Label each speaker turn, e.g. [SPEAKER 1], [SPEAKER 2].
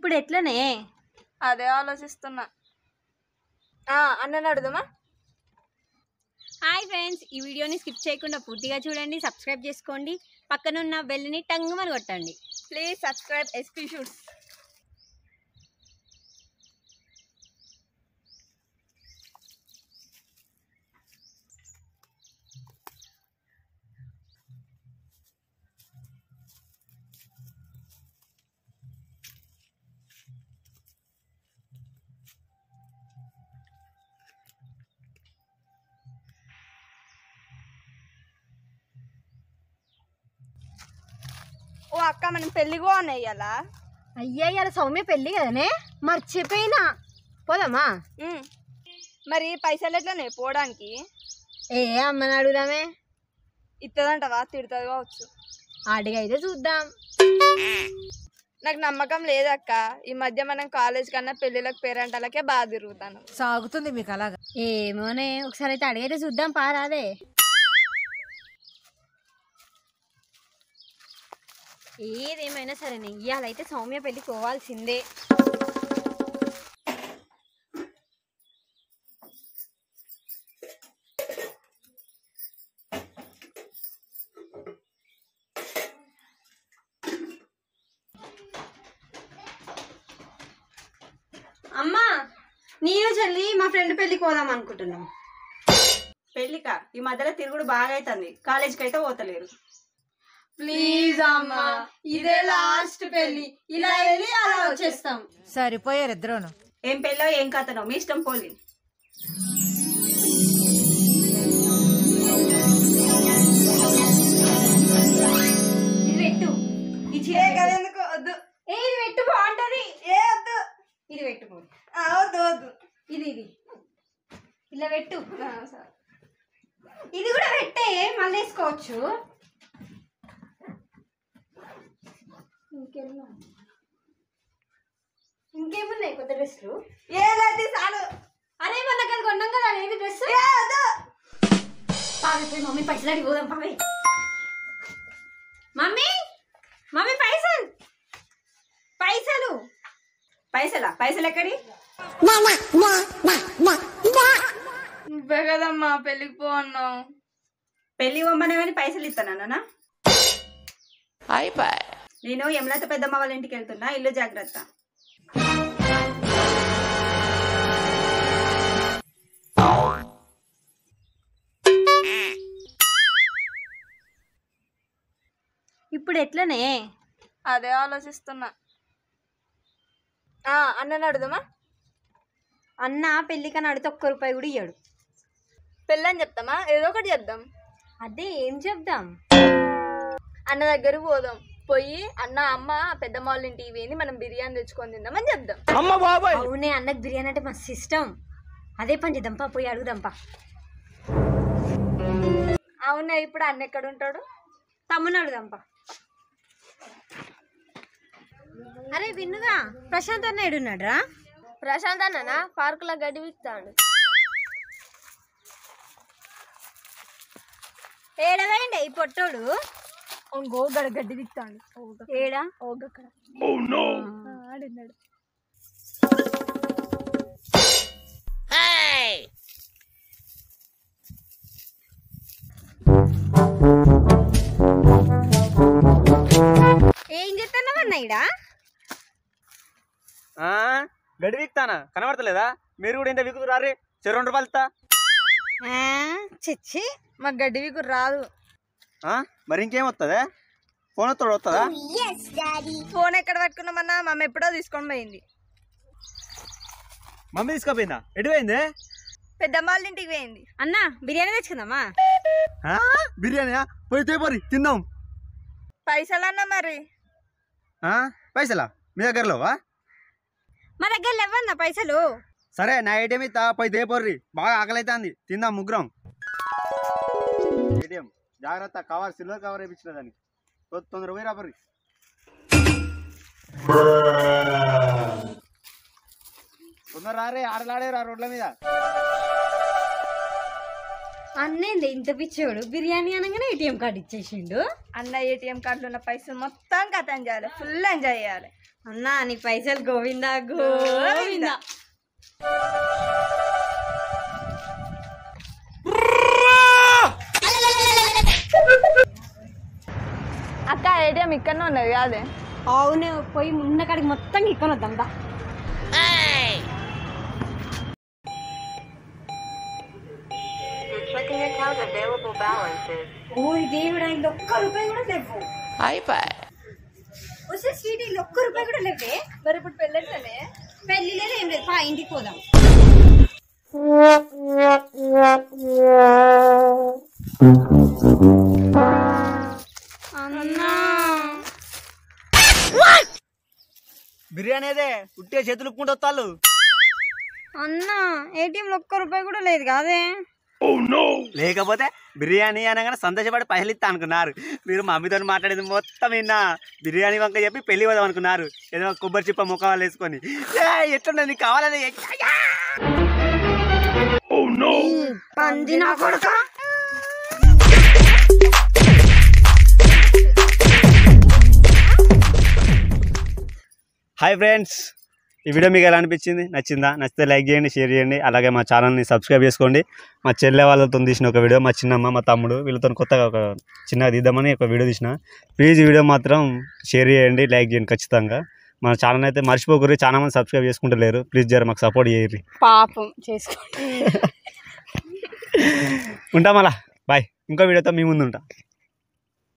[SPEAKER 1] ఇప్పుడు ఎట్లనే
[SPEAKER 2] అదే ఆలోచిస్తున్నా. అన్నని అడుగుదామా?
[SPEAKER 1] హాయ్ ఫ్రెండ్స్, ఈ వీడియోని స్కిప్ చేయకుండా పూర్తిగా చూడండి, సబ్స్క్రైబ్ చేసుకోండి, పక్కనున్న బెల్ని టంగుమని కొట్టండి.
[SPEAKER 2] Please subscribe SP shoots. ఓ అక్క, మనం పెళ్ళిగో అన్నయ్యాలా?
[SPEAKER 1] అయ్యా, ఇలా సౌమ్య పెళ్ళి కదనే, మర్చిపోయినా. పోదామా?
[SPEAKER 2] మరి పైసలు ఎట్లనే పోవడానికి?
[SPEAKER 1] అమ్మని అడుగుదామే.
[SPEAKER 2] ఇస్తుందంటవా? తిడుతుంది కావచ్చు.
[SPEAKER 1] అడిగైతే చూద్దాం.
[SPEAKER 2] నాకు నమ్మకం లేదక్క. ఈ మధ్య మనం కాలేజ్ కన్నా పెళ్ళిళ్ళకి పేరెంటాలకే బాగా తిరుగుతాను.
[SPEAKER 3] సాగుతుంది మీకు అలాగా?
[SPEAKER 1] ఏమోనే, ఒకసారి అయితే అడిగైతే చూద్దాం, పారాదే. ఏదేమైనా సరేనే, ఇవాళైతే సౌమ్య పెళ్ళి పోవాల్సిందే. అమ్మా, నేను చెల్లి మా ఫ్రెండ్ పెళ్ళికి పోదాం అనుకుంటున్నాం.
[SPEAKER 4] పెళ్ళికా? ఈ మధ్యలో తిరుగుడు బాగా అవుతుంది, కాలేజీకి అయితే పోతలేరు.
[SPEAKER 2] ప్లీజ్ అమ్మా, ఇదే లాస్ట్ పెళ్లి, ఇలా వెళ్ళి అలా వచ్చేస్తాం.
[SPEAKER 3] సరిపోయారు ఇద్దరును.
[SPEAKER 4] ఏం పెళ్ళో ఏం కథనో మీ ఇష్టం, పోలి.
[SPEAKER 1] ఇది పెట్టు, ఈ చీర
[SPEAKER 2] కదెందుకు వద్దు.
[SPEAKER 1] ఇది పెట్టు, బాగుంటది.
[SPEAKER 2] వద్దు,
[SPEAKER 1] ఇది పెట్టుకో.
[SPEAKER 2] వద్దు వద్దు.
[SPEAKER 1] ఇది ఇలా పెట్టు. ఇది కూడా పెట్టే, మళ్ళీ వేసుకోవచ్చు. ఇంకేమున్నాయి కొత్త డ్రెస్సులు?
[SPEAKER 2] ఏదండి చాలు.
[SPEAKER 1] అరే మొన్న కదా కొన్నాం కదా, ఏది డ్రెస్? పావే, మమ్మీ పైసలు అడిగి పోదాం. పావే, మమ్మీ మమ్మీ పైసలు పైసలు
[SPEAKER 4] పైసలా? పైసలు ఎక్కడి?
[SPEAKER 2] నువ్వే కదమ్మా పెళ్ళికి పో అన్నావు.
[SPEAKER 4] పెళ్లి ఇవ్వమనేవని పైసలు ఇస్తానా? నేను యమలత పెద్దమ్మ వాళ్ళ ఇంటికి వెళ్తున్నా, ఇల్లు జాగ్రత్త.
[SPEAKER 1] ఇప్పుడు ఎట్లనే
[SPEAKER 2] అదే ఆలోచిస్తున్నా. అన్నని అడుగుదామా?
[SPEAKER 1] అన్న పెళ్ళికని అడిగితే ₹1 కూడా ఇయ్యాడు.
[SPEAKER 2] పెళ్ళని చెప్తామా? ఏదో ఒకటి చెప్దాం.
[SPEAKER 1] అదే ఏం చెప్దాం?
[SPEAKER 2] అన్న దగ్గరకు పోదాం. పోయి అన్న అమ్మ పెద్దమ్మ వాళ్ళ ఇంటికి పోయింది, మనం బిర్యానీ తెచ్చుకొని తిందామని చెప్దాం.
[SPEAKER 1] అవునే, అన్నకు బిర్యానీ అంటే మస్తు ఇష్టం. అదే పని చేద్దాంపా, పోయి అడుగుదాంపా.
[SPEAKER 2] అవునే, ఇప్పుడు అన్న ఎక్కడ ఉంటాడు?
[SPEAKER 1] తమ్ముని అడుగుదాంపా. అరే విన్నుగా, ప్రశాంత్ అన్న ఏడున్నాడు రా?
[SPEAKER 2] ప్రశాంత్ అన్న పార్కులో గడ్డి విస్తాడు.
[SPEAKER 1] ఏడవేండి ఈ పొట్టోడు?
[SPEAKER 2] గడ్డి విస్తాడు.
[SPEAKER 1] ఏడా?
[SPEAKER 2] ఆడిన్నాడు.
[SPEAKER 1] ఏం చెప్తున్నావన్నా ఈడ?
[SPEAKER 5] గడి వీక్తానా? కనబడతలేదా? మీరు కూడా ఇంత వీకుతు రారే, ₹2 ఇస్తా.
[SPEAKER 1] చిచ్చి,
[SPEAKER 2] మాకు గడ్డి వీకు రాదు.
[SPEAKER 5] మరి ఇంకేం వస్తుందా? ఫోన్ వస్తాడు వస్తుందా?
[SPEAKER 2] ఫోన్ ఎక్కడ పట్టుకున్నామన్నా? మమ్మ ఎప్పుడో తీసుకొని పోయింది.
[SPEAKER 5] మమ్మీ తీసుకుపోయిందా? ఎటు పోయింది?
[SPEAKER 2] పెద్దమ్మ వాళ్ళ ఇంటికి పోయింది.
[SPEAKER 1] అన్న బిర్యానీ తెచ్చుకుందామా?
[SPEAKER 5] బిర్యానీ పోయి తేపోరి తిందాం.
[SPEAKER 2] పైసలన్నా మరి?
[SPEAKER 5] పైసలా మీ దగ్గరలోవా?
[SPEAKER 1] మా దగ్గర లేవన్నా పైసలు.
[SPEAKER 5] సరే, నా ఏటీఎం ఇస్తా, పోయి తేపోర్రి. బాగా ఆకలి అవుతుంది, తిందాం ముగ్గురం. ఏటీఎం జాగ్రత్త, కవర్ సిల్వర్ కవర్ వేయించిన దానికి. తొందరగా పోయి రాబర్రి. తొందర రారే, ఆడలాడేరా రోడ్ల మీద.
[SPEAKER 1] అన్నేంది ఇంత పిచ్చోడు, బిర్యానీ అనగానే ఏటీఎం కార్డు ఇచ్చేసిండు.
[SPEAKER 2] అన్న ఏటీఎం కార్డులో ఉన్న పైసలు మొత్తం కథం చేయాలి, ఫుల్ ఎంజాయ్ చేయాలి.
[SPEAKER 1] అన్నా నీ పైసలు గోవిందా గోవిందా.
[SPEAKER 2] అక్క ఏటీఎం ఇక్కడనే ఉన్నది కాదే.
[SPEAKER 1] అవును పోయి ఉన్న కాడికి మొత్తం ఇక్కొని వద్దాం దా. ఓరి దేవుడా ఇంట్లో ఒక్క రూపాయి కూడా లేవు. వస్తే స్వీట్ ఇంట్లో ఒక్క రూపాయి కూడా లేవే.
[SPEAKER 2] మరి ఇప్పుడు పెళ్ళంటేనే
[SPEAKER 1] పెళ్లి లేదు ఏం లేదు, పా ఇంటికి పోదాం.
[SPEAKER 5] బిర్యానీ అదే ఉట్టే చేతులు ఉప్పుకుంటూ వస్తాళ్ళు.
[SPEAKER 1] అన్నా ఏటీఎంలో ఒక్క రూపాయి కూడా లేదు కాదే.
[SPEAKER 5] లేకపోతే బిర్యానీ అనగానే సంతోషపడి పైసలు ఇస్తా అనుకున్నారు. మీరు మా అమ్మతో మాట్లాడేది మొత్తం విన్నా. బిర్యానీ వంక చెప్పి పెళ్లి పోదాం అనుకున్నారు. ఏదో కొబ్బరి చిప్ప ముఖ వాళ్ళు వేసుకొని ఎట్లుండదు నీకు కావాలని.
[SPEAKER 1] పంది నా కొడుక.
[SPEAKER 5] హాయ్ ఫ్రెండ్స్, ఈ వీడియో మీకు ఎలా అనిపించింది? నచ్చిందా? నచ్చితే లైక్ చేయండి, షేర్ చేయండి. అలాగే మా ఛానల్ని సబ్స్క్రైబ్ చేసుకోండి. మా చెల్లె వాళ్ళతో తీసిన ఒక వీడియో, మా చిన్నమ్మ మా తమ్ముడు వీళ్ళతో కొత్తగా ఒక చిన్నగా తీద్దామని ఒక వీడియో తీసిన. ప్లీజ్ ఈ వీడియో మాత్రం షేర్ చేయండి, లైక్ చేయండి ఖచ్చితంగా. మన ఛానల్ అయితే మర్చిపోకూరి. చాలా మంది సబ్స్క్రైబ్ చేసుకుంటలేరు. ప్లీజ్ జర మాకు సపోర్ట్ చేయరు.
[SPEAKER 1] పాపం చేసుకోండి.
[SPEAKER 5] ఉంటాం అలా. బాయ్. ఇంకో వీడియోతో మీ ముందు ఉంటా.